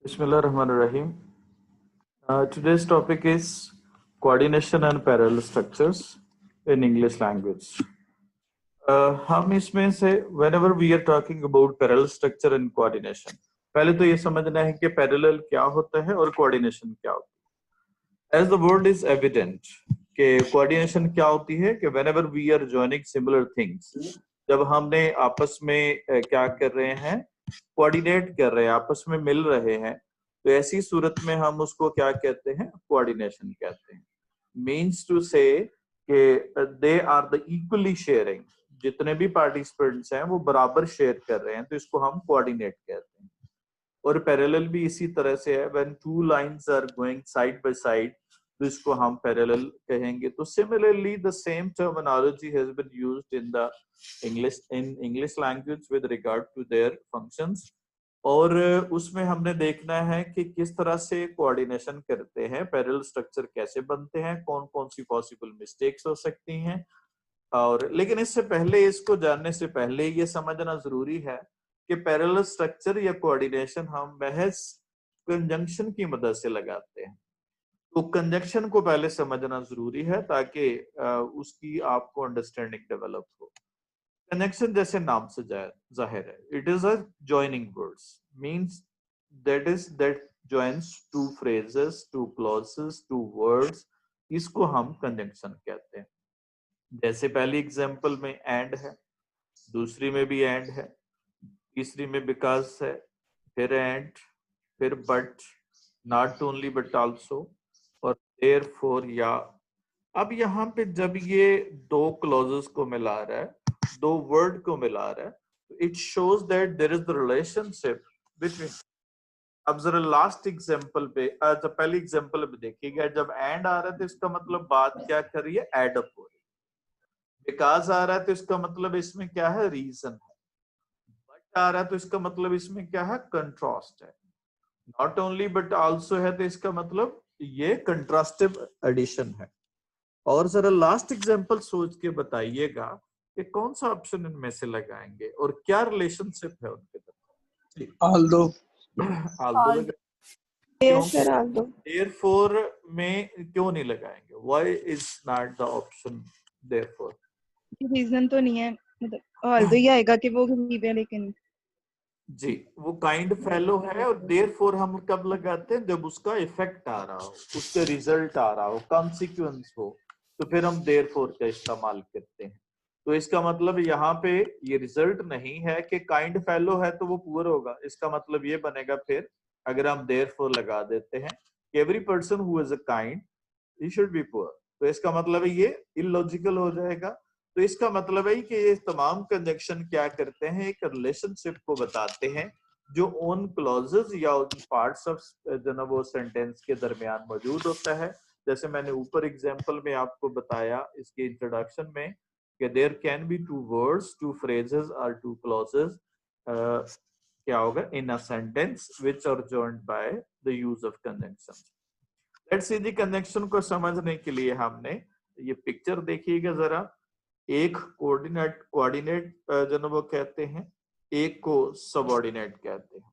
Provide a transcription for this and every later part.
Bismillahirrahmanirrahim. Today's topic is coordination and parallel structures in English language. हम इसमें से whenever we are talking about parallel structure and coordination, पहले तो ये समझना है कि parallel क्या होता है और coordination क्या होता है. As the word is evident कि coordination क्या होती है कि whenever we are joining similar things, जब हमने आपस में क्या कर रहे हैं, कोऑर्डिनेट कर रहे हैं, आपस में मिल रहे हैं, तो ऐसी सूरत में हम उसको क्या कहते हैं, कोऑर्डिनेशन कहते हैं. मीन्स टू से कि they are the equally sharing, जितने भी पार्टिसिपेंट्स हैं वो बराबर शेयर कर रहे हैं, तो इसको हम कोऑर्डिनेट कहते हैं. और पैरेलल भी इसी तरह से है, when two lines are going side by side, तो इसको हम पैरेलल कहेंगे. तो similarly the same terminology has been used in the English language with regard to their functions. और उसमें हमने देखना है कि किस तरह से कोऑर्डिनेशन करते हैं, पैरेलल स्ट्रक्चर कैसे बनते हैं, कौन कौन सी पॉसिबल मिस्टेक्स हो सकती हैं. और लेकिन इससे पहले, इसको जानने से पहले ये समझना जरूरी है कि पैरेलल स्ट्रक्चर या कोऑर्डिनेशन हम महज कंजंक्शन की मदद से लगाते हैं. तो कंजंक्शन को पहले समझना जरूरी है ताकि उसकी आपको अंडरस्टैंडिंग डेवलप हो. कंजंक्शन जैसे नाम से जाहिर है, it is a joining words, means that joins two phrases, two clauses, two words. इसको हम कंजंक्शन कहते हैं. जैसे पहली एग्जांपल में एंड है, दूसरी में भी एंड है, तीसरी में बिकॉज है, फिर एंड, फिर but, not only but also, और देयरफॉर या. अब यहाँ पे जब ये दो क्लॉजेस को मिला रहा है, दो वर्ड को मिला रहा है, it shows that there is the relationship between. अब जरा लास्ट एग्जांपल पे, जब पहली एग्जांपल में देखिएगा, जब एंड आ रहा है तो इसका मतलब बात क्या कर रही है, एड अप हो रही है. बिकॉज आ रहा है तो इसका मतलब इसमें क्या है, रीजन है. बट आ रहा है तो इसका मतलब इसमें क्या है, कंट्रास्ट है. नॉट ओनली बट आल्सो है तो इसका मतलब ये कंट्रास्टिव एडिशन है. और जरा लास्ट एग्जांपल सोच के बताइएगा कि कौन सा ऑप्शन इनमें से लगाएंगे और क्या रिलेशनशिप है उनके तरफ. Aldous. Aldous. Yes, sir, Aldo. therefore में क्यों नहीं लगाएंगे, why is not the option therefore? Reason तो नहीं है, मतलब आल्दो ही आएगा कि वो गरीब है. लेकिन जी, वो काइंड फेलो है. और देयरफॉर हम कब लगाते हैं, जब उसका इफेक्ट आ रहा हो, उसका रिजल्ट आ रहा हो, कॉन्सिक्वेंस हो, तो फिर हम देयरफॉर का इस्तेमाल करते हैं. तो इसका मतलब यहाँ पे ये रिजल्ट नहीं है कि काइंड फेलो है तो वो पुअर होगा. इसका मतलब ये बनेगा फिर, अगर हम देयरफॉर लगा देते हैं कि every person who is a kind he should be poor, तो इसका मतलब ये इलॉजिकल हो जाएगा. तो इसका मतलब है कि ये तमाम कंजंक्शन क्या करते हैं, एक रिलेशनशिप को बताते हैं जो उन क्लॉजेस या उन पार्ट्स ऑफ जो ना वो सेंटेंस के दरमियान मौजूद होता है. जैसे मैंने ऊपर एग्जांपल में आपको बताया इसके इंट्रोडक्शन में कि there can be two words, two phrases और टू क्लॉजेस, क्या होगा, in a sentence which are joined by the use of conjunction. Let's see the conjunction को समझने के लिए हमने ये पिक्चर देखिएगा जरा. एक कोऑर्डिनेट जो ना वो कहते हैं, एक को सबऑर्डिनेट कहते हैं,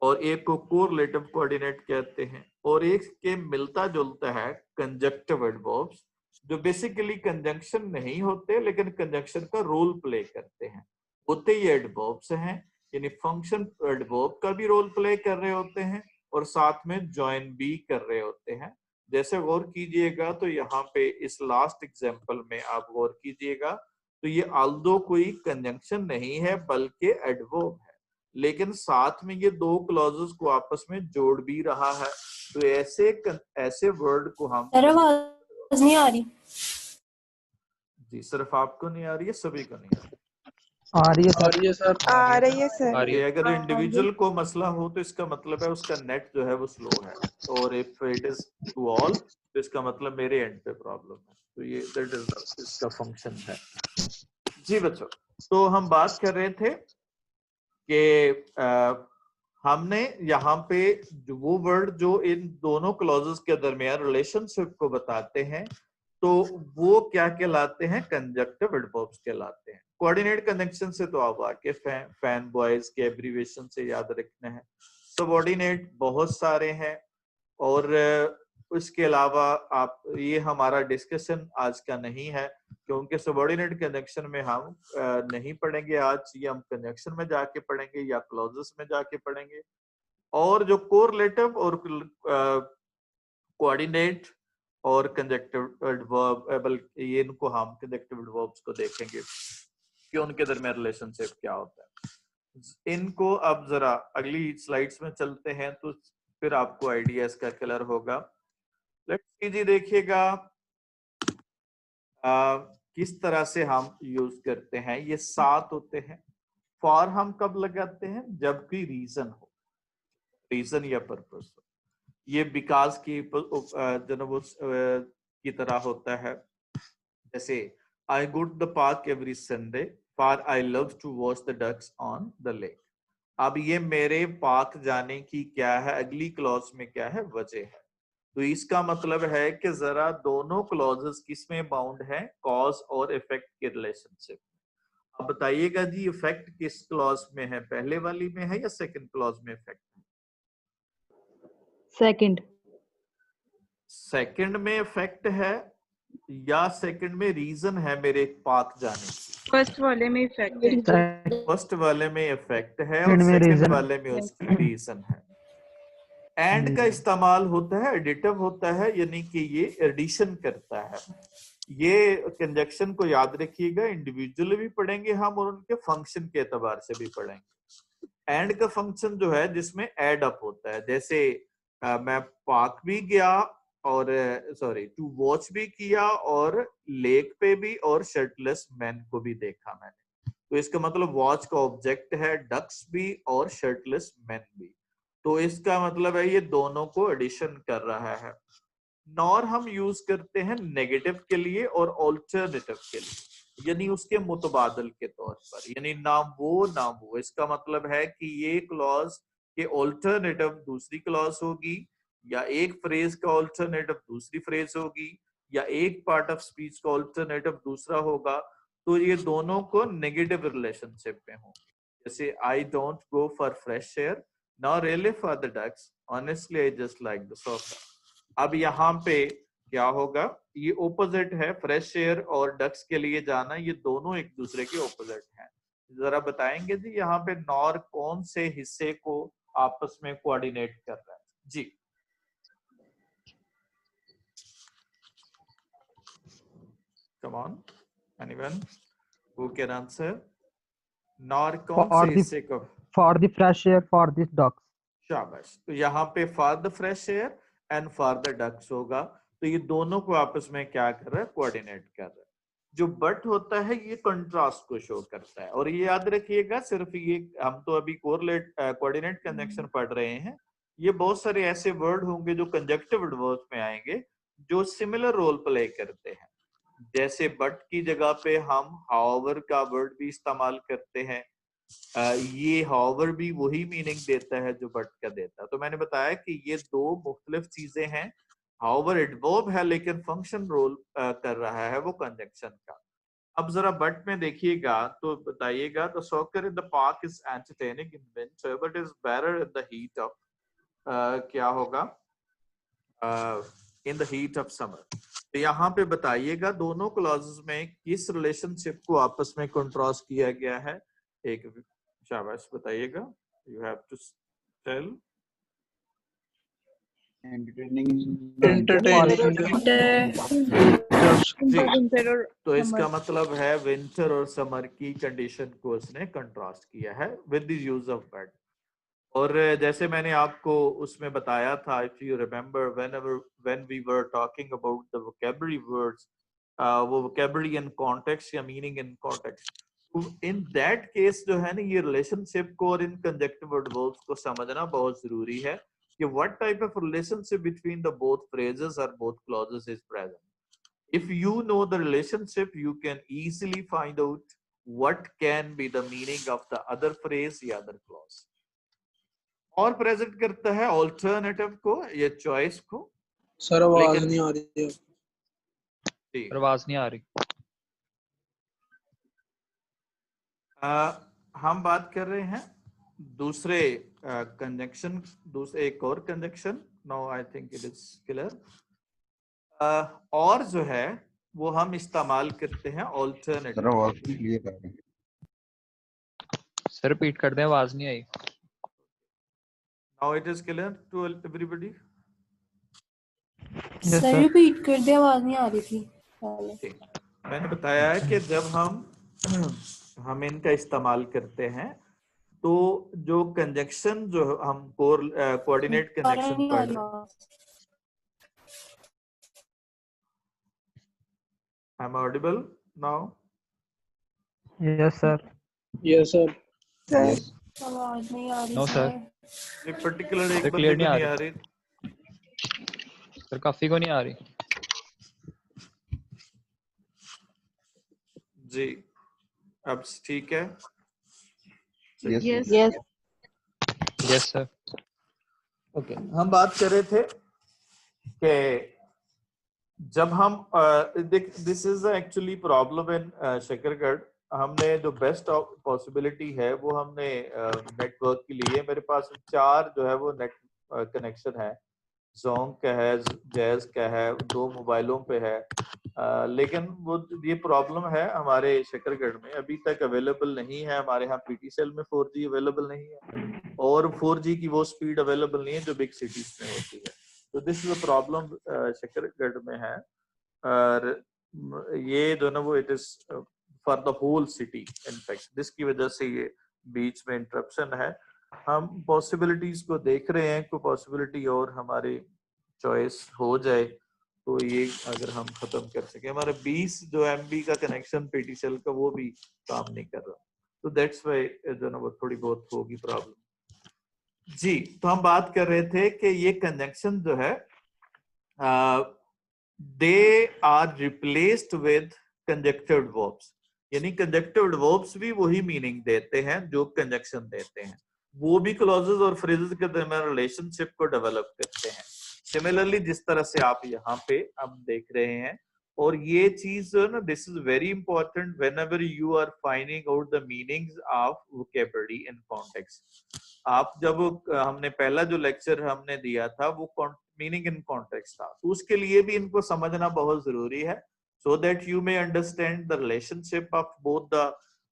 और एक को कोरिलेटिव कोऑर्डिनेट कहते हैं, और एक के मिलता जुलता है कंजक्टिव एडवर्ब्स, जो बेसिकली कंजंक्शन नहीं होते लेकिन कंजंक्शन का रोल प्ले करते हैं. होते ही एडवर्ब्स हैं, यानी फंक्शन एडवर्ब का भी रोल प्ले कर रहे होते हैं और साथ में ज्वाइन भी कर रहे होते हैं. जैसे गौर कीजिएगा तो यहाँ पे इस लास्ट एग्जांपल में आप गौर कीजिएगा तो ये आल्दो कोई कंजंक्शन नहीं है बल्कि एडवर्ब है, लेकिन साथ में ये दो क्लॉजेस को आपस में जोड़ भी रहा है. तो ऐसे वर्ड को हम आवाज नहीं आ रही. जी, सिर्फ आपको नहीं आ रही है, सभी को नहीं आ रही. आ रही है सर. आ रही है सर. कि अगर इंडिविजुअल को मसला हो तो इसका मतलब है उसका नेट जो है वो स्लो है, और if it is to all तो इसका मतलब मेरे एंड पे प्रॉब्लम है. तो ये दैट इज इसका फंक्शन है. जी बच्चों, तो हम बात कर रहे थे कि हमने यहाँ पे वो वर्ड जो इन दोनों क्लॉजेस के दरमियान रिलेशनशिप को बताते हैं, तो वो क्या कहलाते हैं, कंजक्टिव एडवर्ब्स कहलाते हैं. कोऑर्डिनेट कंजंक्शन से तो आप वाकिफ हैं, फैन बॉयज के एब्रीविएशन से याद रखना है. सबऑर्डिनेट बहुत सारे हैं और उसके अलावा आप ये हमारा डिस्कशन आज का नहीं है क्योंकि सबऑर्डिनेट कंजंक्शन में हम नहीं पढ़ेंगे आज, ये हम कंजंक्शन में जाके पढ़ेंगे या क्लॉजेस में जाके पढ़ेंगे। और जो कोरिलेटिव और कोऑर्डिनेट और कंजक्टिव एडवर्ब, ये इनको हम कंजक्टिव एडवर्ब्स को देखेंगे कि उनके दरमियान रिलेशनशिप क्या होता है। इनको अब जरा अगली स्लाइड्स में चलते हैं तो फिर आपको आइडिया इसका क्लियर होगा। लेट्स सी जी, देखिएगा किस तरह से हम यूज करते हैं। ये 7 होते हैं। फॉर हम कब लगाते हैं? जब कोई रीजन हो, रीजन या पर्पस हो। ये बिकॉज की की तरह होता है। जैसे I go to the park every Sunday for I love to watch the ducks on the lake. अब ये मेरे पार्क जाने की क्या है, अगली क्लॉज में क्या है, वजह है। तो इसका मतलब है कि जरा दोनों क्लॉजेस किसमें बाउंड है? कॉज और इफेक्ट के रिलेशनशिप। अब बताइएगा जी, इफेक्ट किस क्लॉज में है? पहले वाली में है या सेकंड क्लॉज में इफेक्ट है? सेकंड सेकंड में इफेक्ट है या सेकंड में रीजन है मेरे पार्क जाने की? फर्स्ट वाले में इफेक्ट है। फर्स्ट वाले में इफेक्ट है और सेकंड में सेकंड रीजन वाले में उसकी रीजन है। एंड का इस्तेमाल होता है, एडिटिव होता है, यानी कि ये एडिशन करता है। ये कंजक्शन को याद रखिएगा, इंडिविजुअली भी पढ़ेंगे हम और उनके फंक्शन के एतबार से भी पढ़ेंगे। एंड का फंक्शन जो है जिसमें एड अप होता है, जैसे मैं पार्क भी गया और टू वॉच भी किया और लेक पे भी और शर्टलेस मैन को भी देखा मैंने। तो इसका मतलब वॉच का ऑब्जेक्ट है डक्स भी और शर्टलेस मैन भी। तो इसका मतलब है ये दोनों को एडिशन कर रहा है। नॉर हम यूज करते हैं नेगेटिव के लिए और ऑल्टरनेटिव के लिए, यानी उसके मुतबादल के तौर पर, यानी ना वो। इसका मतलब है कि ये क्लॉज के ऑल्टरनेटिव दूसरी क्लॉज होगी, या एक फ्रेज का ऑल्टरनेटिव दूसरी फ्रेज होगी, या एक पार्ट ऑफ स्पीच का ऑल्टरनेटिव दूसरा होगा। तो ये दोनों को नेगेटिव रिलेशनशिप में हो। जैसे I don't go for fresh air, not really for the ducks, honestly I just like the sofa. अब यहाँ पे क्या होगा? ये ओपोजिट है, फ्रेश एयर और डक्स के लिए जाना, ये दोनों एक दूसरे के ओपोजिट हैं। जरा बताएंगे जी यहाँ पे नॉर कौन से हिस्से को आपस में कोऑर्डिनेट कर रहा है? जी come on, anyone who can answer? Nor कौन से हिस्से को? For the fresh air for this dogs. शाबाश। तो यहाँ पे for the fresh air and for the ducks होगा। तो ये दोनों को आपस में क्या कर रहा है? कोऑर्डिनेट कर रहा है। जो बट होता है ये कंट्रास्ट को शो करता है। और ये याद रखिएगा, सिर्फ ये हम तो अभी कोऑर्डिनेट कंजंक्शन पढ़ रहे हैं। ये बहुत सारे ऐसे वर्ड होंगे जो कंजक्टिव वर्ड्स में आएंगे जो सिमिलर रोल प्ले करते हैं। जैसे बट की जगह पे हम हाउएवर का वर्ड भी इस्तेमाल करते हैं। ये हाउएवर भी वही मीनिंग देता है जो बट का देता है। तो मैंने बताया कि ये दो मुख्तलिफ चीजें हैं। हाउएवर एडवर्ब है लेकिन फंक्शन रोल कर रहा है वो कंजंक्शन का। अब जरा बट में देखिएगा तो बताइएगा, the soccer in the park is entertaining in winter but is better in the heat of, क्या होगा? In the heat of summer. तो यहाँ पे बताइएगा दोनों क्लॉजेस में किस रिलेशनशिप को आपस में कंट्रास्ट किया गया है। एक शाबाश बताइएगा, you have to tell. Winter और तो इसका समर। मतलब है विंटर और समर की कंडीशन को उसने कंट्रास्ट किया है with the use of but. और जैसे मैंने आपको उसमें बताया था, if you remember, when we were talking about the vocabulary words, वो वोकैबुलरी इन कॉन्टेक्स्ट या meaning in context, in that case जो है ना, ये रिलेशनशिप को और इन कंजक्टिव वर्ब्स को समझना बहुत जरूरी है कि what type of relationship between the both phrases और both clauses is present. If you know the relationship, you can easily find out what can be the meaning of the other phrase या other clause. और present करता है alternative को या choice को। Sir आवाज नहीं आ रही है। ठीक, आवाज नहीं आ रही। हम बात कर रहे हैं दूसरे कंजंक्शन, दूसरे एक और conjunction, now I think it is clear. और जो है वो हम इस्तेमाल करते हैं ऑल्टरनेटिव। आवाज क्लियर आ रही है। सर रिपीट कर दें, आवाज नहीं आई। Now it is clear to everybody. Yes, sir sir. Repeat कर दे, आवाज नहीं आ रही थी पहले। मैंने बताया है कि जब हम इनका इस्तेमाल करते हैं तो जो कंजंक्शन जो हम कोऑर्डिनेट दोबारा कंजंक्शन नहीं आ पढ़ रही रहे हैं, आवाज। I am audible now? Yes, sir. Yes sir. Yes आवाज नहीं आ रही नो सर, एक पर्टिकुलर एक सर बंदे क्लियर को नहीं आ नहीं आ रही। रही। सर काफी को नहीं आ रही। जी अब ठीक है। Yes yes yes sir. Okay, हम बात कर रहे थे कि जब हम this is actually problem in Shakargarh. हमने जो बेस्ट पॉसिबिलिटी है वो हमने नेटवर्क के लिए, मेरे पास 4 जो है वो नेट कनेक्शन है। जोंग का है, जैज का है, 2 मोबाइलों पे है। लेकिन वो ये प्रॉब्लम है हमारे शकरगढ़ में अभी तक अवेलेबल नहीं है। हमारे यहाँ पीटीसीएल में 4G अवेलेबल नहीं है और 4G की वो स्पीड अवेलेबल नहीं है जो बिग सिटीज में होती है। तो this is a problem Shakargarh में है। और ये जो ना वो it is for the whole city in fact, जिसकी वजह से ये बीच में इंटरप्शन है। हम पॉसिबिलिटीज को देख रहे हैं, कोई पॉसिबिलिटी और हमारी चॉइस हो जाए तो ये अगर हम खत्म कर सके। हमारा 20 जो MB का कनेक्शन पीटीसीएल का वो भी काम नहीं कर रहा, तो दैट्स वाई जो ना वो थोड़ी बहुत होगी प्रॉब्लम। जी, तो हम बात कर रहे थे कि ये कंजंक्शन जो है they are replaced with conjunctive verbs, यानी कंजक्टिव वर्ब्स भी वही मीनिंग देते हैं जो कंजंक्शन देते हैं। वो भी क्लॉजेस और फ्रेजेस के दरमियान रिलेशनशिप को डेवलप करते हैं सिमिलरली जिस तरह से आप यहाँ पे हम देख रहे हैं। और ये चीज ना, this is very important whenever you are finding out the meanings of vocabulary in context. आप जब हमने पहला जो लेक्चर हमने दिया था वो मीनिंग इन कॉन्टेक्स्ट था, तो उसके लिए भी इनको समझना बहुत जरूरी है so that you may understand the relationship of both the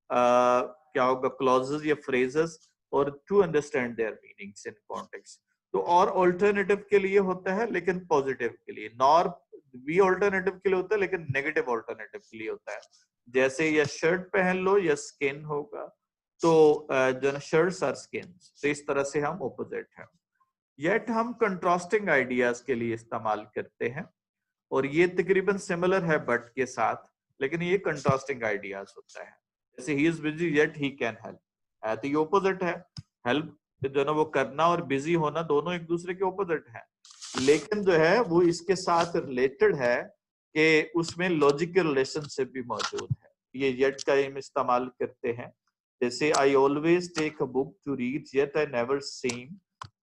क्या होगा क्लॉजेस या फ्रेजेस और to understand their meanings in context. तो और ऑल्टरनेटिव के लिए होता है लेकिन पॉजिटिव के लिए, नॉर भी ऑल्टरनेटिव के लिए होता है लेकिन नेगेटिव ऑल्टरनेटिव के लिए होता है। जैसे या शर्ट पहन लो या स्किन होगा, तो जो शर्ट्स आर स्किन, तो इस तरह से हम ऑपोजिट है। येट हम कंट्रास्टिंग आइडियाज के लिए इस्तेमाल करते हैं और ये तकरीबन सिमिलर है बट के साथ, लेकिन ये कंट्रास्टिंग आइडियाज होता है। जैसे he is busy yet he can help, है तो ये ऑपोजिट है। हेल्प जो ना वो करना और बिजी होना दोनों एक दूसरे के ऑपोजिट है, लेकिन जो है वो इसके साथ रिलेटेड है कि उसमें लॉजिकल रिलेशनशिप भी मौजूद है। ये येट का हम इस्तेमाल करते हैं। जैसे I always take a book to read yet I never seem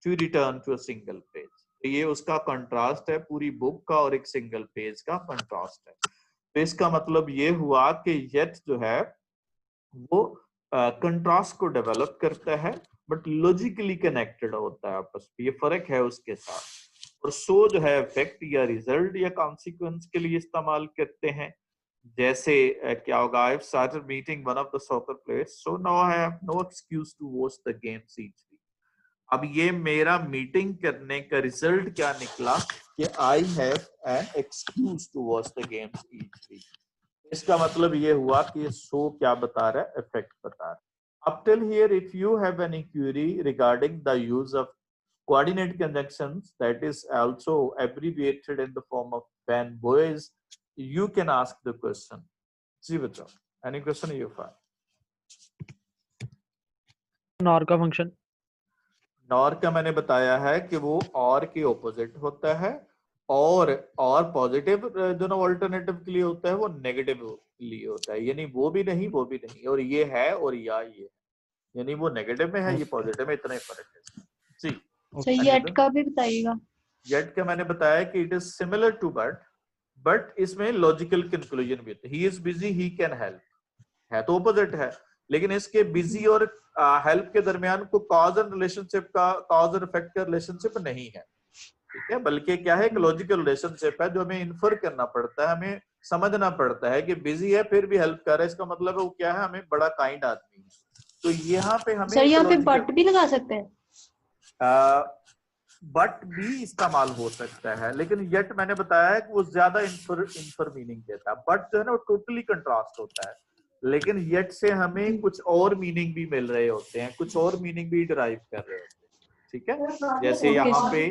to return to a single page. ये उसका कंट्रास्ट है, पूरी बुक का और एक सिंगल पेज का कंट्रास्ट है। तो इसका मतलब ये हुआ कि येट जो है वो कंट्रास्ट को डेवलप करता है बट लॉजिकली कनेक्टेड होता है आपस में, ये फर्क है उसके साथ। और सो जो है इफेक्ट या रिजल्ट या कॉन्सिक्वेंस के लिए इस्तेमाल करते हैं। जैसे क्या होगा, I have started meeting one of the soccer players so now I have no excuse to watch the games each week. अब ये मेरा मीटिंग करने का रिजल्ट क्या निकला कि I have an excuse to watch the games each week. इसका मतलब ये हुआ कि ये सो क्या बता रहा है, इफेक्ट बता रहा है। Up till here, if you have any query regarding the use of coordinate conjunctions, that is also abbreviated in the form of when boys, you can ask the question. जी बच्चों, any question you find? Nor का function. Nor का मैंने बताया है कि वो और के ऑपोजिट होता है, और पॉजिटिव जो ना ऑल्टरनेटिव के लिए होता है वो नेगेटिव के लिए होता है, यानी वो भी नहीं वो भी नहीं, और ये है और या ये, यानी वो नेगेटिव में है ये पॉजिटिव में, इतना ही फर्क है। जी, सही येट का भी बताइएगा। येट का मैंने बताया कि it is similar to but इसमें लॉजिकल कंक्लूजन भी होता है। He is busy he can help, है तो ऑपोजिट है, लेकिन इसके बिजी और हेल्प के दरमियान को कॉज एंड रिलेशनशिप का, कॉज और इफेक्ट का रिलेशनशिप नहीं है, ठीक है, बल्कि क्या है, एक लॉजिकल रिलेशनशिप है जो हमें इन्फर करना पड़ता है, हमें समझना पड़ता है कि बिजी है फिर भी हेल्प कर रहा है, इसका मतलब है वो क्या है, हमें बड़ा काइंड आदमी है। तो यहाँ पे हमें सर यहाँ पे बट भी लगा सकते हैं? बट भी इस्तेमाल हो सकता है, लेकिन येट मैंने बताया है कि वो ज्यादा इन्फर मीनिंग देता है, बट जो है ना वो टोटली कंट्रास्ट होता है, लेकिन येट से हमें कुछ और मीनिंग भी मिल रहे होते हैं, कुछ और मीनिंग भी डिराइव कर रहे होते हैं, ठीक है। जैसे Okay, यहाँ sir. पे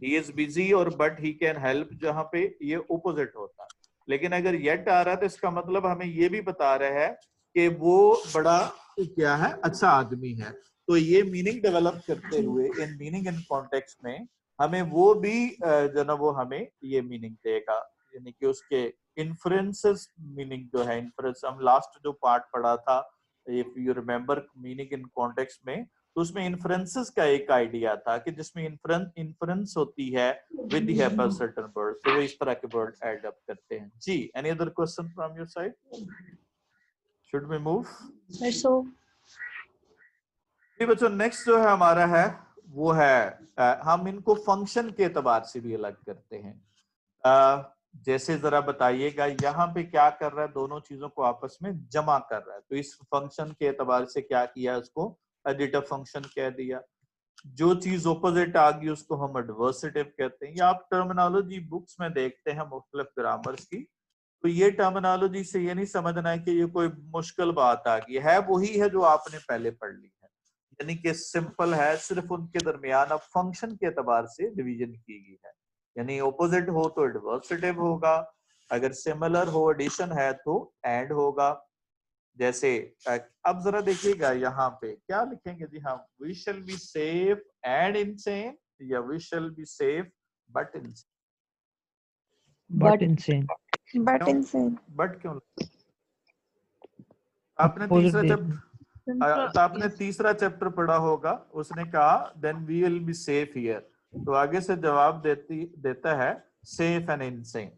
ही इज बिजी और बट ही कैन हेल्प, जहाँ पे ये ओपोजिट होता है, लेकिन अगर येट आ रहा है तो इसका मतलब हमें ये भी बता रहा है कि वो बड़ा क्या है, अच्छा आदमी है। तो ये मीनिंग डेवलप करते हुए इन मीनिंग इन कॉन्टेक्स्ट में हमें वो भी जो ना वो हमें ये मीनिंग देगा, यानी कि उसके इन्फ्रेंसेस मीनिंग जो है, इन्फ्रेंस हम लास्ट जो पार्ट पढ़ा था, if you remember meaning in context में, तो उसमें इन्फ्रेंसेस का एक आइडिया था कि जिसमें इन्फ्रेंस होती है with the help of certain word, तो वो इस तरह के वर्ड ऐड अप करते हैं। जी, any other question from your side? Should we move? Sir so जी बच्चों, नेक्स्ट जो है हमारा है वो है हम इनको फंक्शन के एतबार से भी अलग करते हैं। जैसे जरा बताइएगा, यहाँ पे क्या कर रहा है, दोनों चीजों को आपस में जमा कर रहा है, तो इस फंक्शन के एतबार से क्या किया, उसको एडिटिव फंक्शन कह दिया। जो चीज ऑपोजिट आ गई उसको हम एडवर्सेटिव कहते हैं। या आप टर्मिनोलॉजी बुक्स में देखते हैं मुख्तलिफ ग्रामर्स की, तो ये टर्मिनोलॉजी से ये नहीं समझना है कि ये कोई मुश्किल बात आ गई है, वही है जो आपने पहले पढ़ ली है, यानी कि सिंपल है, सिर्फ उनके दरमियान अब फंक्शन के एतबार से डिवीजन की गई है, यानी ऑपोजिट हो तो एडवर्सेटिव होगा, अगर सिमिलर हो एडिशन है तो एंड होगा। जैसे अब जरा देखिएगा यहाँ पे क्या लिखेंगे जी, हम we shall be safe and insane, या we shall be safe but insane? But insane. But insane but क्यों? आपने Opposite तीसरा देखना। तो आपने तीसरा चैप्टर पढ़ा होगा, उसने कहा then we will be safe here, तो आगे से जवाब देता है सेफ एंड इनसेन,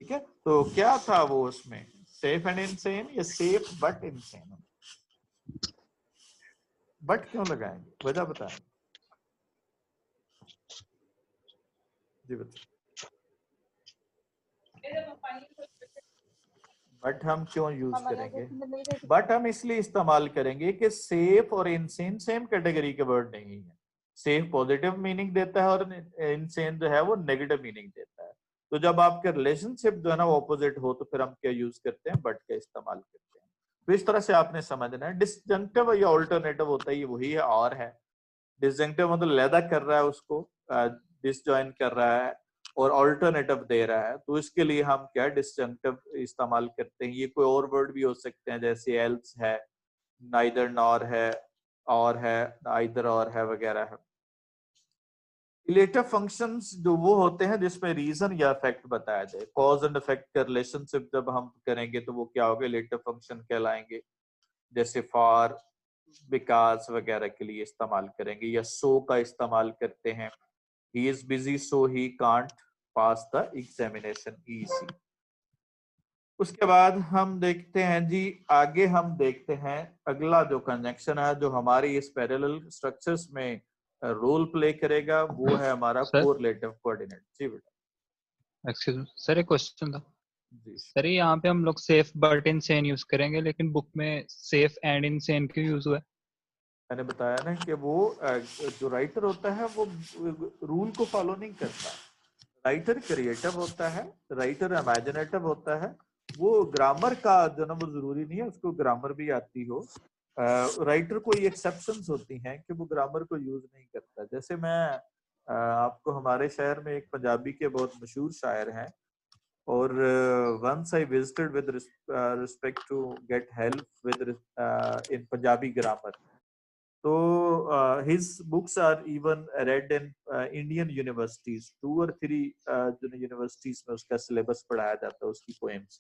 ठीक है। तो क्या था वो उसमें, सेफ एंड इनसेन या सेफ बट इनसेन? बट क्यों लगाएंगे, वजह बताएं जी बच्चों। बट हम क्यों यूज करेंगे? बट हम इसलिए इस्तेमाल करेंगे कि सेफ और इनसेन सेम कैटेगरी के वर्ड नहीं है। सेफ पॉजिटिव मीनिंग देता है और इनसेन जो है वो नेगेटिव मीनिंग देता है। तो जब आपके रिलेशनशिप जो है ना वो ऑपोजिट हो तो फिर हम क्या यूज करते हैं, बट का इस्तेमाल करते हैं। तो इस तरह से आपने समझना है। डिसजंक्टिव या ऑल्टरनेटिव होता है, ये वही है और है। डिसजंक्टिव मतलब लैदा कर रहा है उसको, डिसजॉइन कर रहा है, और ऑल्टरनेटिव दे रहा है, तो इसके लिए हम क्या डिसजंक्टिव इस्तेमाल करते हैं। ये कोई और वर्ड भी हो सकते हैं, जैसे एल्स है, नाइदर नॉर है, और है, आइदर और है वगैरह है। रिलेटिव फंक्शंस जो वो होते हैं जिसमें रीजन या इफेक्ट बताया जाए, कॉज एंड इफेक्ट का रिलेशनशिप जब हम करेंगे तो वो क्या होगा, रिलेटिव फंक्शन कहलाएंगे। जैसे फॉर, बिकॉज वगैरह के लिए इस्तेमाल करेंगे, या सो का इस्तेमाल करते हैं, he is busy so he can't pass the examination easy। उसके बाद हम देखते हैं जी, आगे हम देखते हैं अगला जो कंजंक्शन है जो हमारी इस पैरेलल स्ट्रक्चर्स में रोल प्ले करेगा, वो है हमारा सर? Correlative coordinate. जी बेटा। एक्सक्यूज मी सर, एक क्वेश्चन था जी सर, यहाँ पे हम लोग सेफ बट इनसेन यूज करेंगे, लेकिन बुक में सेफ एंड इनसेन क्यों यूज हुआ है? मैंने बताया ना कि वो जो राइटर होता है वो रूल को फॉलो नहीं करता। राइटर क्रिएटिव होता है, राइटर इमेजिनेटिव होता है। वो ग्रामर का जो ना वो जरूरी नहीं है उसको ग्रामर भी आती हो। राइटर कोई एक्सेप्शंस होती हैं कि वो ग्रामर को यूज नहीं करता। जैसे मैं आपको, हमारे शहर में एक पंजाबी के बहुत मशहूर शायर हैं, और once I visited with respect to get help with in Punjabi grammar, तो his books are even read in Indian universities, 2 और 3 जो यूनिवर्सिटीज में उसका सिलेबस पढ़ाया जाता है उसकी पोएम्स,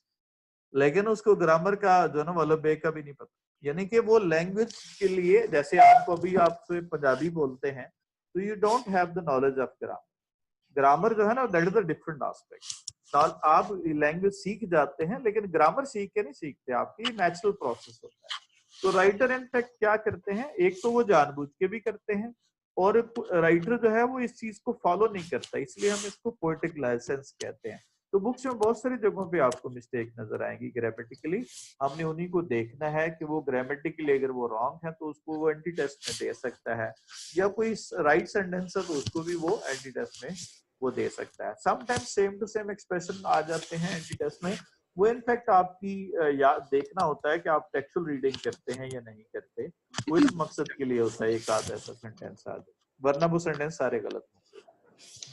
लेकिन उसको ग्रामर का जो ना मतलब बे का भी नहीं पता। यानी कि वो लैंग्वेज के लिए, जैसे आपको अभी आपसे पंजाबी बोलते हैं तो you don't have the knowledge of grammar. Grammar जो है ना that is a different aspect. आप लैंग्वेज सीख जाते हैं लेकिन ग्रामर सीख के नहीं सीखते, आपकी नेचुरल प्रोसेस होता है। तो राइटर इनफैक्ट क्या करते हैं, एक तो वो जानबूझ के भी करते हैं, और राइटर जो है वो इस चीज को फॉलो नहीं करता, इसलिए हम इसको पोएटिक लाइसेंस कहते हैं। तो बुक्स में बहुत सारी जगहों पे आपको मिस्टेक नजर आएंगी ग्रामेटिकली, हमने उन्हीं को देखना है कि वो ग्रामेटिकली अगर वो रॉन्ग है तो उसको वो एंटी टेस्ट में दे सकता है, या कोई राइट सेंटेंस है तो उसको भी वो एंटी टेस्ट में वो दे सकता है। Sometimes same to same expression आ जाते हैं एंटी टेस्ट में, वो इनफैक्ट आपकी याद देखना होता है कि आप टेक्सचुअल रीडिंग करते हैं या नहीं करते, वो इस मकसद के लिए होता है एक आध ऐसा सेंटेंस आ जाए, वरना वो सेंटेंस सारे गलत होंगे।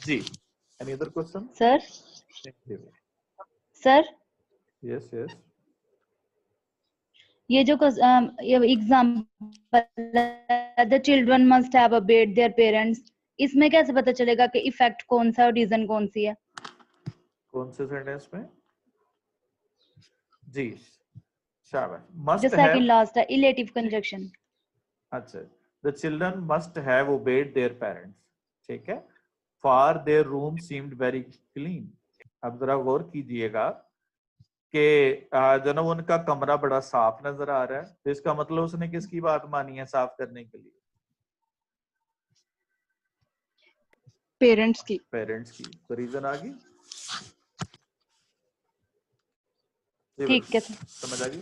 जी, any other question? Sir yes yes. ये जो example the children must have obeyed their parents, इसमें कैसे पता चलेगा कि इफेक्ट कौन सा और रीजन कौन सी है? कौन से सेंटेंस में? जी शाबाश, मस्ट जो हैव। सेकंड लास्ट है इलेटिव कंजक्शन। अच्छा, the children must have obeyed their parents, ठीक है। For their room seemed very clean. अब जरा गौर कीजिएगा कि जनाब उनका कमरा बड़ा साफ नजर आ रहा है, तो इसका मतलब उसने किसकी बात मानी है साफ करने के लिए? पेरेंट्स की। पेरेंट्स की। तो रीजन आ गई, ठीक है सर, समझ आ गई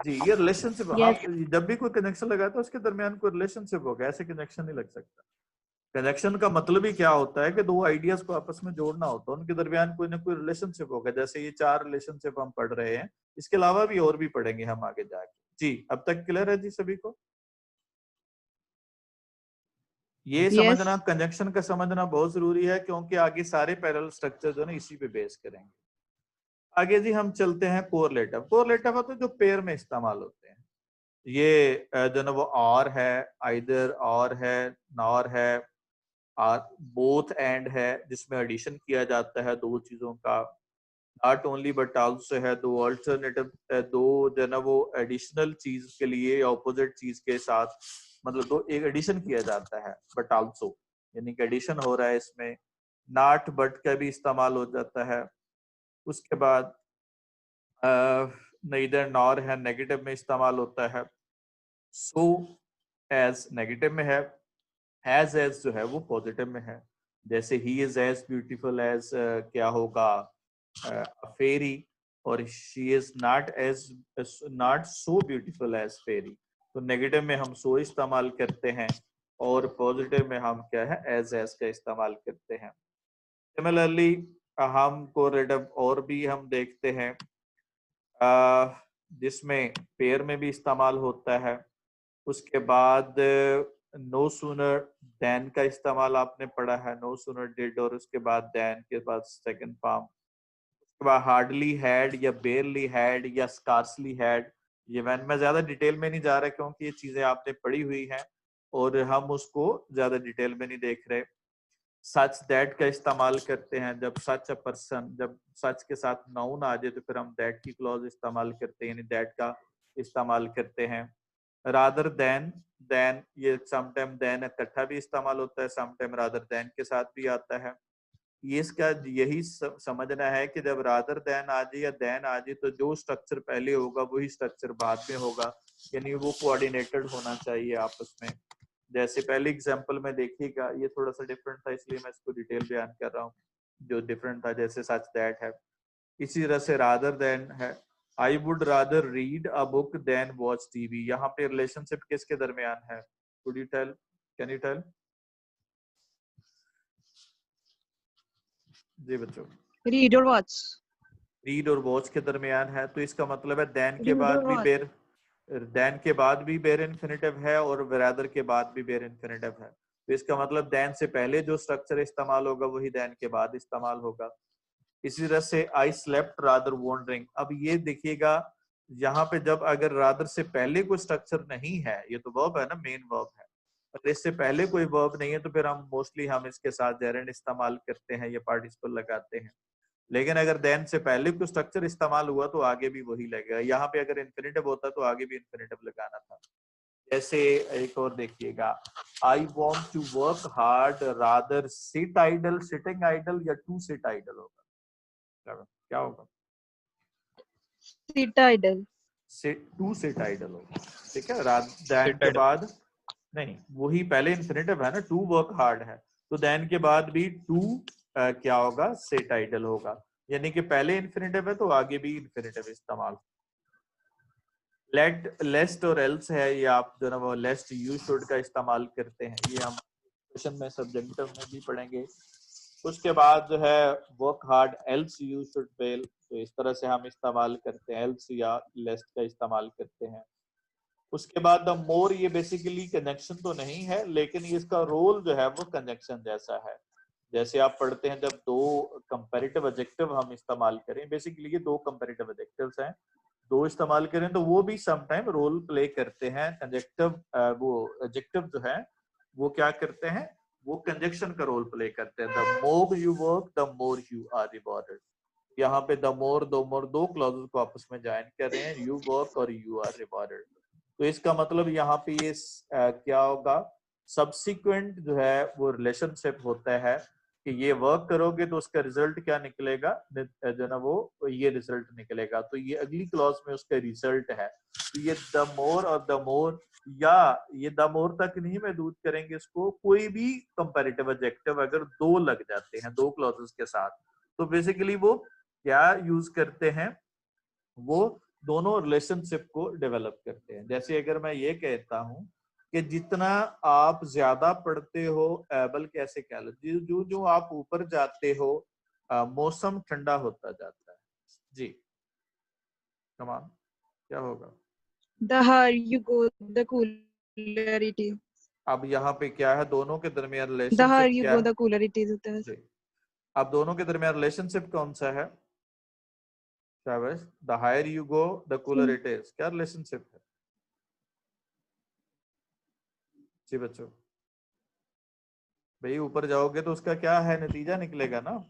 जी। ये रिलेशनशिप, यस आप जब भी कोई कनेक्शन लगाते हो उसके दरमियान कोई रिलेशनशिप होगा, ऐसे कनेक्शन नहीं लग सकता। कनेक्शन का मतलब ही क्या होता है कि दो आइडियाज को आपस में जोड़ना होता है, उनके दरमियान कोई ना कोई रिलेशनशिप होगा। जैसे ये 4 रिलेशनशिप हम पढ़ रहे हैं, इसके अलावा भी और भी पढ़ेंगे हम आगे जाके। जी, अब तक क्लियर है जी सभी को? ये समझना, कंजंक्शन का समझना बहुत जरूरी है, क्योंकि आगे सारे पैरेलल स्ट्रक्चर जो है ना इसी पे बेस करेंगे। आगे जी हम चलते हैं कोरिलेटिव। कोरिलेटिव होते हैं जो पेयर में इस्तेमाल होते हैं। ये जो ना वो और है, आइदर और है, नॉर है, बोथ एंड है जिसमें एडिशन किया जाता है दो चीजों का, नॉट ओनली बट आल्सो है, दो अल्टरनेटिव, दो जो ना वो एडिशनल चीज के लिए या ऑपोजिट चीज के साथ, मतलब दो एक एडिशन किया जाता है, बट आल्सो यानी कि एडिशन हो रहा है इसमें। नॉट बट का भी इस्तेमाल हो जाता है। उसके बाद neither नॉर है, नेगेटिव में इस्तेमाल होता है। सो एज नेगेटिव में है, एज जो है वो पॉजिटिव में है। जैसे he is as beautiful as क्या होगा, फेरी, और she is not as, not so beautiful as fairy. तो नेगेटिव में हम सो इस्तेमाल करते हैं, और पॉजिटिव में हम क्या है एज का इस्तेमाल करते हैं। सिमिलरली हम कोरिलेटिव और भी हम देखते हैं जिसमें पेयर में भी इस्तेमाल होता है। उसके बाद नो सूनर देन का इस्तेमाल आपने पढ़ा है, नो सूनर डिड, और उसके बाद देन के बाद सेकंड फॉर्म। उसके बाद हार्डली हैड या बेयरली हैड या स्कार्सली हैड। ये मैं ज्यादा डिटेल में नहीं जा रहा क्योंकि ये चीजें आपने पढ़ी हुई हैं और हम उसको ज्यादा डिटेल में नहीं देख रहे। सच दैट का इस्तेमाल करते हैं जब सच अ पर्सन, जब सच के साथ नाउन आ जाए तो फिर हम दैट की क्लॉज इस्तेमाल करते हैं, यानी दैट का इस्तेमाल करते हैं। रादर देन ये समटाइम देन इकट्ठा भी इस्तेमाल होता है, समटाइम रादर देन के साथ भी आता है। ये इसका यही समझना है कि जब रादर देन आ जाए या देन आ जाए तो जो स्ट्रक्चर पहले होगा वही स्ट्रक्चर बाद में होगा, यानी वो कोऑर्डिनेटेड होना चाहिए आपस में। जैसे पहले एग्जांपल में देखिएगा, ये थोड़ा सा डिफरेंट था इसलिए मैं इसको डिटेल बयान कर रहा हूँ, जो डिफरेंट था जैसे सच दैट है। इसी तरह से रादर देन है, I would rather read a book than watch TV. यहाँ पे रिलेशनशिप किसके दरमियान है? Could you tell, can you tell? जी बच्चों, रीड और वॉच। रीड और वॉच के दरमियान है, तो इसका मतलब है देन के Read बाद और भी watch। बेर, देन के बाद भी बेर इन्फिनिटिव है और रादर के बाद भी बेर इन्फिनिटिव है। तो इसका मतलब देन से पहले जो स्ट्रक्चर इस्तेमाल होगा वही देन के बाद इस्तेमाल होगा। इसी तरह से आई स्लेप्ट रादर वॉन्डरिंग। अब ये देखिएगा यहाँ पे जब अगर रादर से पहले कोई स्ट्रक्चर नहीं है, ये तो वर्ब है ना, मेन वर्ब है, अगर इससे पहले कोई वर्ब नहीं है तो फिर हम मोस्टली हम इसके साथ जेरेंड इस्तेमाल करते हैं या पार्टिसिपल लगाते हैं। लेकिन अगर देन से पहले कोई स्ट्रक्चर इस्तेमाल हुआ तो आगे भी वही लगेगा। यहाँ पे अगर इन्फिनिटिव होता तो आगे भी इन्फिनिटिव लगाना था। जैसे एक और देखिएगा, I want to work hard rather sit idle. Sitting idle या टू सिट आइडल होगा? क्या होगा? sit idle. To sit idle होगा, ठीक है। देन के बाद नहीं, वही पहले इन्फिनेटिव है ना, टू वर्क हार्ड है, तो देन के बाद भी टू क्या होगा? सिट आइडल होगा, यानी कि पहले इन्फिनेटिव है तो आगे भी इन्फिनेटिव इस्तेमाल। लेट, लेस्ट और एल्स है, ये आप जो ना वो लेस्ट यू शुड का इस्तेमाल करते हैं, ये हम क्वेश्चन में सब्जेक्टिव में भी पढ़ेंगे। उसके बाद जो है work hard else you should fail, तो इस तरह से हम इस्तेमाल करते हैं, एल्स या लेस्ट का इस्तेमाल करते हैं। उसके बाद द मोर, ये बेसिकली कंजंक्शन तो नहीं है, लेकिन इसका रोल जो है वो कंजंक्शन जैसा है। जैसे आप पढ़ते हैं जब दो कंपैरेटिव एडजेक्टिव हम इस्तेमाल करें, बेसिकली ये दो कंपैरेटिव एडजेक्टिव्स हैं, दो इस्तेमाल करें तो वो भी सम टाइम रोल प्ले करते हैं। कंजक्टिव वो एडजेक्टिव जो है वो क्या करते हैं? वो कंजक्शन का रोल प्ले करते हैं। The more you work the more you are rewarded. यहाँ पे द मोर दो क्लॉजेस को आपस में ज्वाइन कर रहे हैं, यू वर्क और यू आर रिवॉर्डेड। तो इसका मतलब यहाँ पे ये क्या होगा? सब्सिक्वेंट जो है वो रिलेशनशिप होता है कि ये वर्क करोगे तो उसका रिजल्ट क्या निकलेगा, जो ना वो ये रिजल्ट निकलेगा, तो ये अगली क्लॉज में उसका रिजल्ट है। तो ये द मोर और द मोर, या ये द मोर तक नहीं महदूद करेंगे इसको, कोई भी कंपैरेटिव एडजेक्टिव अगर दो लग जाते हैं दो क्लॉजेस के साथ, तो बेसिकली वो क्या यूज करते हैं? वो दोनों रिलेशनशिप को डेवलप करते हैं। जैसे अगर मैं ये कहता हूं कि जितना आप ज्यादा पढ़ते हो, बल्कि ऐसे कह लो, जो जो आप ऊपर जाते हो मौसम ठंडा होता जाता है। जी कमान, क्या होगा? The higher you go, the cooler it is. अब यहाँ पे क्या है? दोनों के दरमियान The higher रिलेशनशिप you क्या go, है? the cooler it is होता है। जी, अब दोनों के दरमियान रिलेशनशिप कौन सा है? शाबाश, the higher you go the cooler it is. क्या रिलेशनशिप है? जी बच्चों, भाई ऊपर जाओगे तो उसका क्या है? नतीजा निकलेगा ना,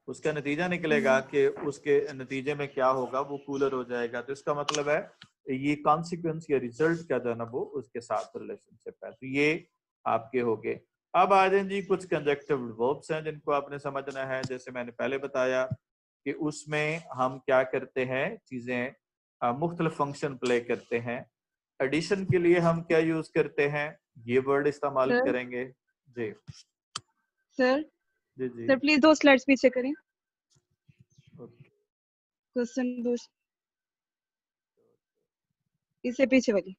उसका नतीजा निकलेगा कि उसके नतीजे में क्या होगा? वो कूलर हो जाएगा। तो इसका मतलब है ये कॉन्सिक्वेंस या रिजल्ट क्या जो है ना वो उसके साथ रिलेशनशिप है। तो ये आपके हो गए। अब आ जाए जी कुछ कंजक्टिव वर्ब्स हैं जिनको आपने समझना है। जैसे मैंने पहले बताया कि उसमें हम क्या करते हैं, चीजें मुख्तलिफ फंक्शन प्ले करते हैं। एडिशन के लिए हम क्या यूज करते हैं? ये वर्ड इस्तेमाल सर करेंगे। जी सर जी जी सर प्लीज 2 स्लाइड्स पीछे करें, ओके। क्वेश्चन 2 इससे पीछे वाली।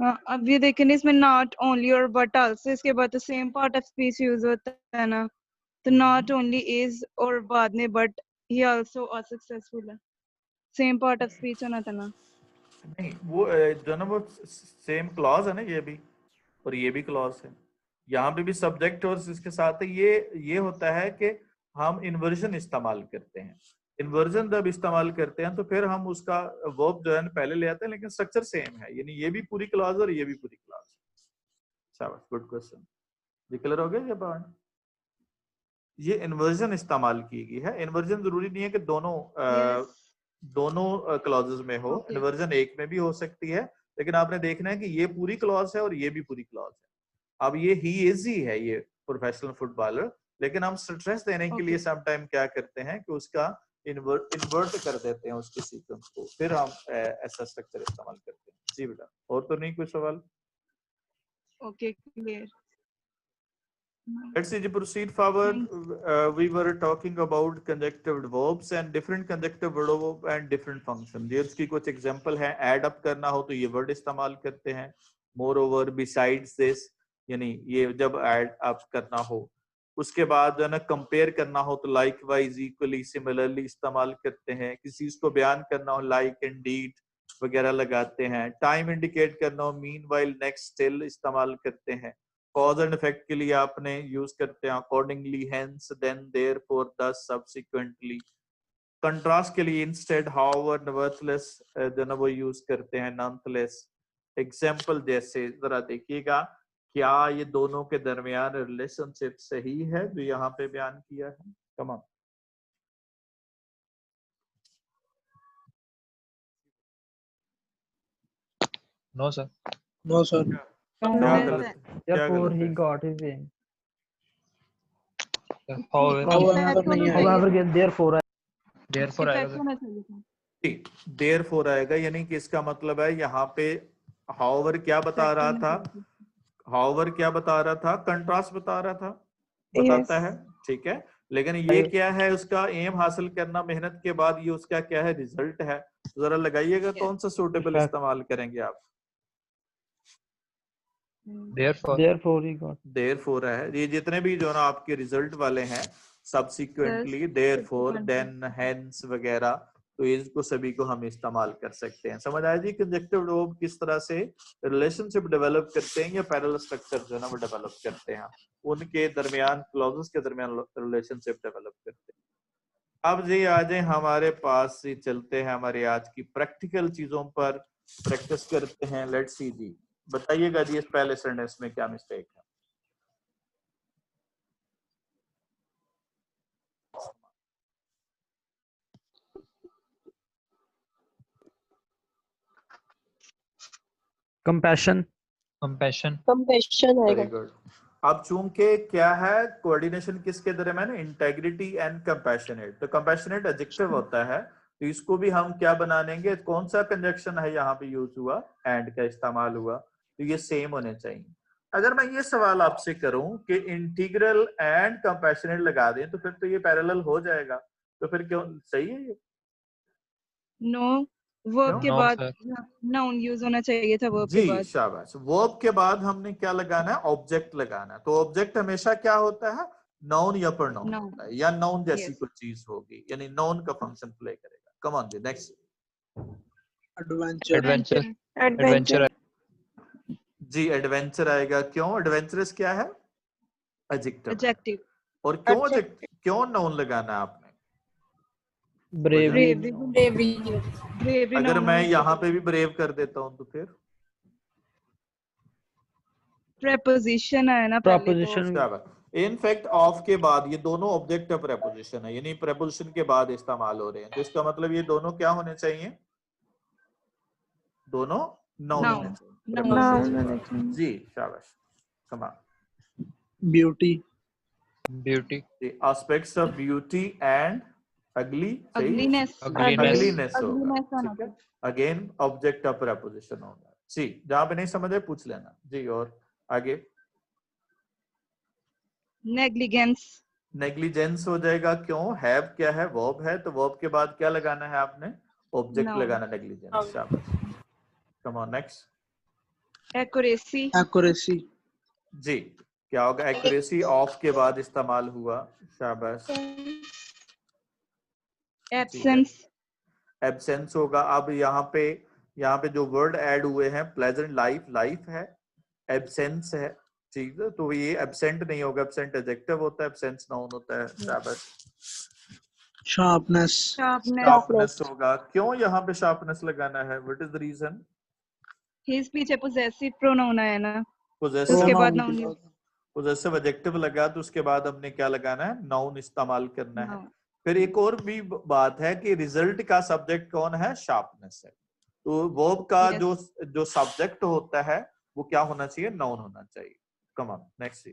हाँ, अब ये देखें इसमें नॉट ओनली और बट आल्सो, इसके बाद तो same part of speech use होता है ना, तो नॉट ओनली इज और बाद में बट ही आल्सो असक्सेसफुल है, सेम पार्ट ऑफ स्पीच होना था ना। नहीं वो जो ना वो सेम क्लॉज है ना, ये भी और ये भी क्लॉज है। यहाँ पे भी सब्जेक्ट और इसके साथ ये होता है कि हम इन्वर्जन इस्तेमाल करते हैं। इन्वर्जन जब इस्तेमाल करते हैं तो फिर हम उसका वर्ब जो है ना पहले ले आते हैं, लेकिन स्ट्रक्चर सेम है, यानी ये भी पूरी क्लॉज और ये भी पूरी क्लॉज। शाबाश, गुड क्वेश्चन। ये क्लियर हो गया ये बात? ये इन्वर्जन इस्तेमाल की गई है। इन्वर्जन जरूरी नहीं है कि दोनों क्लॉजेस में हो, Okay. इन्वर्जन एक में भी हो सकती है, लेकिन आपने देखना है कि ये पूरी क्लॉज है और ये भी पूरी क्लॉज है। अब ये ही इज ही है, ये प्रोफेशनल फुटबॉलर, लेकिन हम स्ट्रेस देने के लिए सम टाइम क्या करते हैं कि उसका इन्वर्ट कर देते हैं उसके सीक्वेंस को, फिर हम ऐसा स्ट्रक्चर इस्तेमाल करते हैं। जी बेटा, और तो नहीं कोई सवाल? Okay clear. Let's see, proceed forward. We were talking about conjunctive verbs and different conjunctive verb and different function. ये उसकी कुछ example है। add up करना हो तो ये word इस्तेमाल करते हैं। Moreover, besides this, यानी ये जब add up करना हो। उसके बाद जो है ना compare करना हो तो likewise, equally, similarly इस्तेमाल करते हैं। किसी चीज को बयान करना हो like, indeed वगैरह लगाते हैं। टाइम इंडिकेट करना हो meanwhile, next, still इस्तेमाल करते हैं। कॉज एंड इफेक्ट के लिए आपने यूज करते हैं accordingly, hence, then, therefore, thus, subsequently. Contrast के लिए इंस्टेड, हाउएवर, नेवरथलेस जो ना वो यूज करते हैं, नॉनथलेस। एग्जाम्पल जैसे जरा देखिएगा, क्या ये दोनों के दरमियान रिलेशनशिप सही है जो यहाँ पे बयान किया है? Come on. No sir. No sir. क्या Less गलत than. क्या Therefore, गलत he है? got his aim. however However नहीं आएगा। However, therefore, therefore आएगा इफेक्ट सर। होना चाहिए था। देयर फोर आएगा, यानी कि इसका मतलब है यहाँ पे हाउएवर क्या बता Effect रहा होना था? चाहिए था। हाउएवर क्या बता रहा था? कंट्रास्ट बता रहा था, बताता है, ठीक है। लेकिन ये क्या है? उसका एम हासिल करना, मेहनत के बाद ये उसका क्या है? रिजल्ट है। जरा लगाइएगा कौन सा सूटेबल Effect. इस्तेमाल करेंगे आप? therefore he got. Therefore है। ये जितने भी जो ना आपके रिजल्ट वाले हैं, subsequently, therefore, then, hence वगैरह, तो इसको सभी को हम इस्तेमाल कर सकते हैं। समझ आया जी कंजक्टिव वर्ब किस तरह से रिलेशनशिप डेवलप करते हैं या पैरेलल स्ट्रक्चर जो है ना वो डेवलप करते हैं, उनके दरमियान क्लॉजेस के दरमियान रिलेशनशिप डेवलप करते हैं। अब जी आ जाए हमारे पास से चलते हैं हमारी आज की प्रैक्टिकल चीजों पर, प्रैक्टिस करते हैं। लेट्स सी जी, बताइएगा जी इस पहले सेंटेंस में क्या मिस्टेक है? Compassion. compassion very good. अब चूंकि क्या है, कोऑर्डिनेशन किसके दरमियान? Integrity and compassionate. तो कंपैशनेट एडजेक्टिव होता है, तो इसको भी हम क्या बना लेंगे? कौन सा कंजक्शन है यहाँ पे यूज हुआ? एंड का इस्तेमाल हुआ, तो ये सेम होने चाहिए। अगर मैं ये सवाल आपसे करूं कि इंटीग्रल एंड कंपैशनेट लगा दें तो फिर तो ये पैरेलल हो जाएगा, तो फिर क्यों सही है ये? नो, वर्ब के No, बाद sir. नाउन यूज होना चाहिए था वर्ब के जी बाद। शाबाश। वर्ब के बाद हमने क्या लगाना है? ऑब्जेक्ट लगाना है। तो ऑब्जेक्ट हमेशा क्या होता है? नाउन या प्रोनाउन Noun. होता है, या नाउन जैसी Yes. कुछ चीज होगी, यानी नाउन का फंक्शन प्ले करेगा। कम ऑन जी नेक्स्ट। एडवेंचर adventure adventure जी एडवेंचर आएगा। क्यों एडवेंचरस क्या है? एडजेक्टिव है। Adjective. और क्यों क्यों नाउन लगाना है आपने? Bravery. Bravery अगर noun मैं होना यहाँ चाहिए। पे भी ब्रेव कर देता हूँ तो फिर Preposition है ना पहले तो। Proposition. क्या बात? इनफैक्ट ऑफ के बाद ये दोनों ऑब्जेक्ट प्रेपोजिशन है, यानी प्रेपोजिशन के बाद इस्तेमाल हो रहे हैं, तो इसका मतलब ये दोनों क्या होने चाहिए? दोनों नाउन होने Noun. चाहिए। Noun preposition होना के बाद। जी शाबाश, कमाल। Beauty beauty the aspects of beauty and ugly, सही? Ugliness. ugliness ugliness होगा, Ugliness होना ठीक है। चाहिए। अगेन ऑब्जेक्ट ऑफ प्रेपोजिशन होगा। जी जहां पे नहीं समझ आए पूछ लेना जी। और आगे Negligence. नेग्लिजेंस हो जाएगा। क्यों? हैव क्या है? वर्ब है, तो वर्ब के बाद क्या लगाना है आपने? Object Noun. लगाना, नेग्लिजेंस। शाबाश, come on next. Accuracy. Accuracy जी क्या होगा? एक्यूरेसी ऑफ के बाद इस्तेमाल हुआ। शाबाश जी। Absence. एब्सेंस होगा। अब यहाँ पे जो वर्ड ऐड हुए हैं, प्लेजेंट लाइफ, लाइफ है, एब्सेंस है, ठीक है। तो ये एब्सेंट नहीं होगा, एब्सेंट एडजेक्टिव होता है, एब्सेंस नाउन होता है। शाबाश। Sharpness Sharpness. शार्पनेस होगा। क्यों यहाँ पे शार्पनेस लगाना है? What is the reason? His पीछे possessive pronoun है ना, पोजेसिव, उसके बाद प्रोनाउन noun के use। बाद पोजेसिव एडजेक्टिव लगा तो उसके बाद हमने क्या लगाना है? नाउन इस्तेमाल करना है। Noun. फिर एक और भी बात है कि रिजल्ट का सब्जेक्ट कौन है? शार्पनेस है। तो वर्ब का Yes. जो सब्जेक्ट होता है वो क्या होना चाहिए? नाउन होना चाहिए। कम ऑन नेक्स्ट।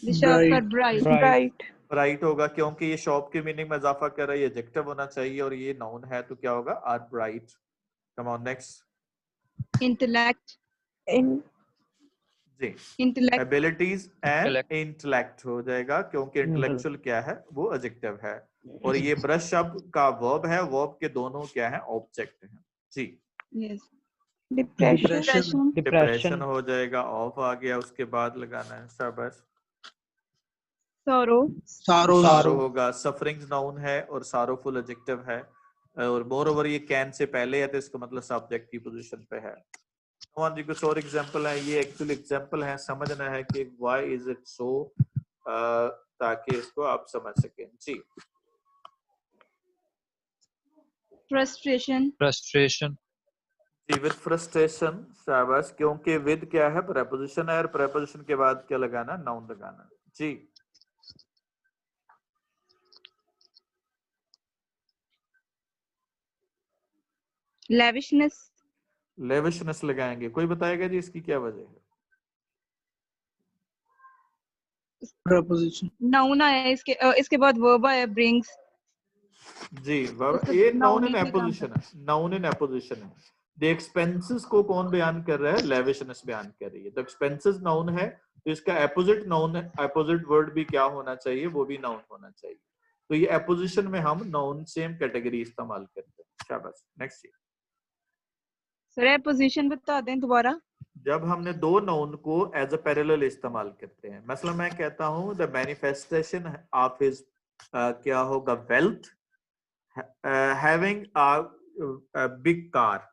The shop का ब्राइट bright. राइट होगा, क्योंकि ये शॉप की मीनिंग में इजाफा कर रहा है, ये एडजेक्टिव होना चाहिए, और ये नाउन है, तो क्या होगा? Are bright. Come on next. Intellect. जी Intellect. Abilities and Intellect. Intellect हो जाएगा, क्योंकि Intellect. इंटेलेक्चुअल क्या है? वो एडजेक्टिव है। और ये ब्रश अप का वर्ब है, वर्ब के दोनों क्या है? ऑब्जेक्ट हैं। जी Yes. डिप्रेशन डिप्रेशन हो जाएगा, ऑफ आ गया, उसके बाद लगाना है। शाबाश। Sorrow. सारो सारो होगा। सफरिंग्स नाउन है और सारोफुल एडजेक्टिव है, और मोर ओवर ये कैन से पहले है, तो इसका मतलब सब्जेक्ट की पोजीशन पे है। जी कुछ और एग्जांपल है, ये एक्चुअली एग्जांपल है, समझना है कि व्हाई इज इट सो, ताकि इसको आप समझ सकें। जी Frustration. frustration जी विद फ्रस्ट्रेशन। शाबाश, क्योंकि विद क्या है? प्रेपोजिशन है, और प्रेपोजिशन के बाद क्या लगाना? नाउन लगाना। जी Lavishness. लेविशनेस लगाएंगे, कोई बताएगा जी इसकी क्या वजह है? preposition, नाउन आया है, इसके बाद वर्ब आया brings, जी इसका ये noun नाउन इन एक ही काम एपोजिशन है, नाउन इन एपोजिशन है। द एक्सपेंसेस को कौन बयान कर रहा है? लेविशनेस बयान कर रही है। तो एक्सपेंसेस नाउन है, तो इसका एपोजिट नाउन, एपोजिट वर्ड भी क्या होना चाहिए? वो भी नाउन होना चाहिए। तो ये एपोजिशन में हम नाउन सेम कैटेगरी इस्तेमाल करते हैं। शाबाश, नेक्स्ट। सर पोजीशन बता दें दोबारा। जब हमने दो नाउन को एज अ पैरेलल इस्तेमाल करते हैं, मतलब मैं कहता हूं द मैनिफेस्टेशन ऑफ हिज क्या होगा? Wealth, having a big car.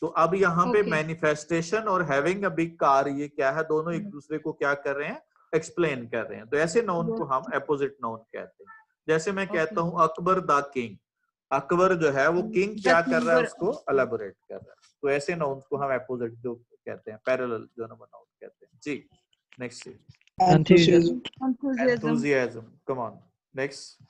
तो अब यहाँ पे Okay. मैनिफेस्टेशन और हैविंग अ बिग कार, ये क्या है? दोनों एक दूसरे को क्या कर रहे हैं? एक्सप्लेन कर रहे हैं। तो ऐसे नाउन को हम अपोजिट नाउन कहते हैं। जैसे मैं कहता हूं अकबर द किंग, अकबर जो है वो किंग क्या कर रहा है? उसको एलाबोरेट कर रहा है। तो ऐसे नाउन को हम अपोजिट जो कहते हैं, पैरेलल जो नाउन कहते हैं। जी next. enthusiasm, enthusiasm, come on, next.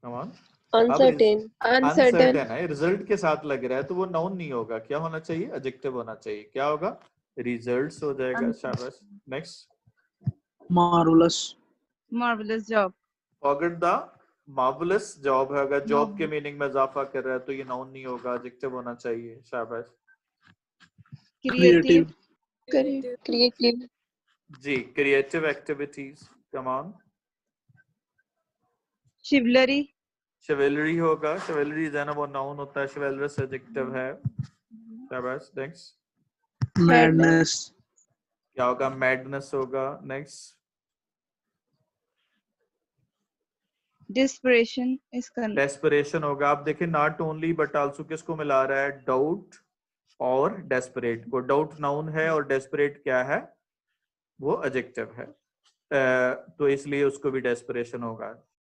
Come on. Uncertain. Uncertain है, रिजल्ट के साथ लग रहा है, तो वो नाउन नहीं होगा। क्या होना चाहिए? एडजेक्टिव होना चाहिए। क्या होगा? रिजल्ट्स हो जाएगा। शाबाश, next. marvelous, marvelous job, forget the marvellous job है, अगर जॉब के मीनिंग में इजाफा कर रहा है तो ये नाउन नहीं होगा, एडजेक्टिव होना चाहिए। शाबाश creative, Creative. जी। Creative activities, come on. chivalry, chivalry होगा, शिवेलरी जो है ना वो नाउन होता है, शिवेलरस एडजेक्टिव है। शाबाश, नेक्स्ट। madness, क्या होगा? मैडनेस होगा। नेक्स्ट। desperation, इसका डेस्परेशन होगा। आप देखें नॉट ओनली बट आल्सो किसको मिला रहा है? डाउट और डेस्परेट को। डाउट नाउन है और डेस्परेट क्या है? वो एडजेक्टिव है। तो इसलिए उसको भी डेस्परेशन होगा।